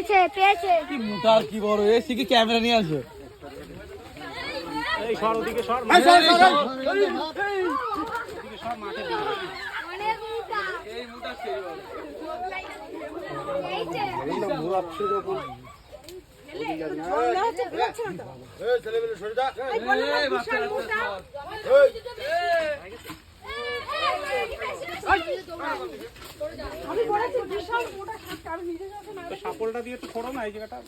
পেয়েছে পেয়েছে কি মোটা আর কি বড় এসি কি ক্যামেরা নিয়ে আসো এই সর ওদিকে সর এই সর ওদিকে সর মাঠে অনেক মোটা এই মোটা সেই বড় পেয়েছে সাপলটা দিয়ে তো খোড়ো না এই জায়গাটা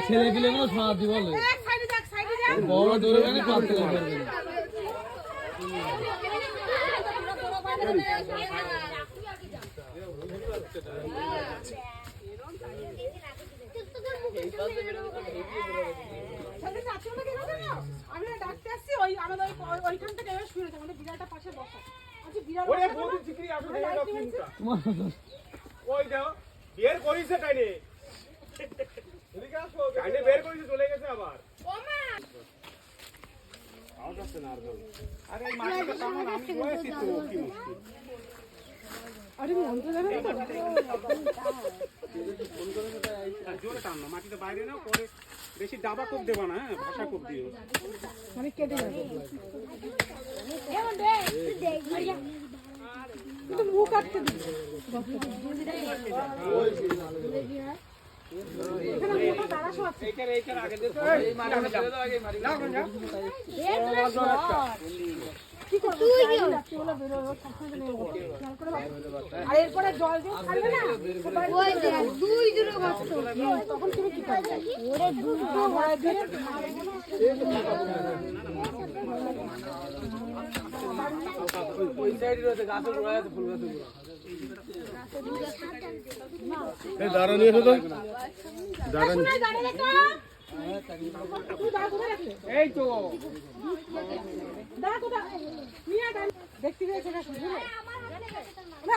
ছেলে পিলে কোনো শোনা দি বলে বড় দৌড়ে গেলে পাঁচতে পারবে বের করেছে চলে গেছে আবার আরে এই মাটিটা কেমন আমি বলেছি তো কি মুশকিল জোরে টানো মাটিটা বাইরে নাও পরে বেশি ডাবা কোপ দেবা না হ্যাঁ ভাষা কোপ দিও মানে কেটে যাবে কিন্তু মুখ কাটতে দিই আর এরপরে জল দিয়ে ছাড়বে না ওই দেখ দুই দুটো কষ্ট তখন তুমি কি করবে ওরে দুটো ওই সাইডে রয়েছে গাছের গোড়ায় আছে ফুল গাছের গোড়া এই দাঁড়া নিয়ে এসো তো দাঁড়া এই তো দেখতে পেয়েছে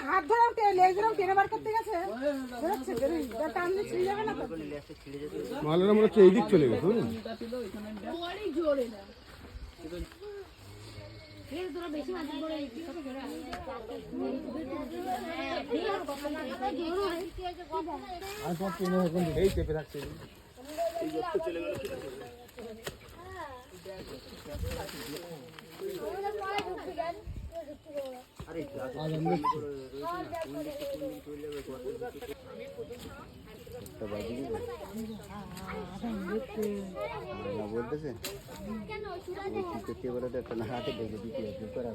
হাত ধরাও লেজ ধরাও টেনে বার করতে গেছে টানলে ছিঁড়ে যাবে না তো মালের মনে হচ্ছে এই দিক চলে গেছে জোরে না বেশি মাছ পড়ে এই চেপে রাখছে বলতেছে একটা হাতে ডেকে দিতে করা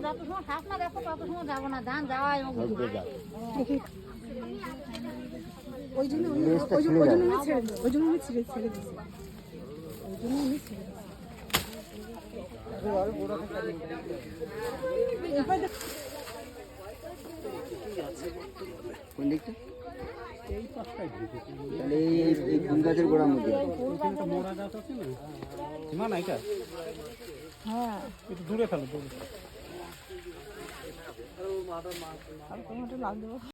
যত সময় শ্বাস না দেখো তত সময় যাবো না ধান যাওয়াই ওই জন্য ছেড়ে দিই ওই জন্য আমি ছেড়ে দিচ্ছি ওই জন্য আমি ছেড়ে কোন দিকটা তাহলে এই ফুল গাছের গোড়ার মধ্যে মোড়া গাছ আছে না না এটা হ্যাঁ একটু দূরে ফেলো দূরে আর কোনটা লাগ দেবো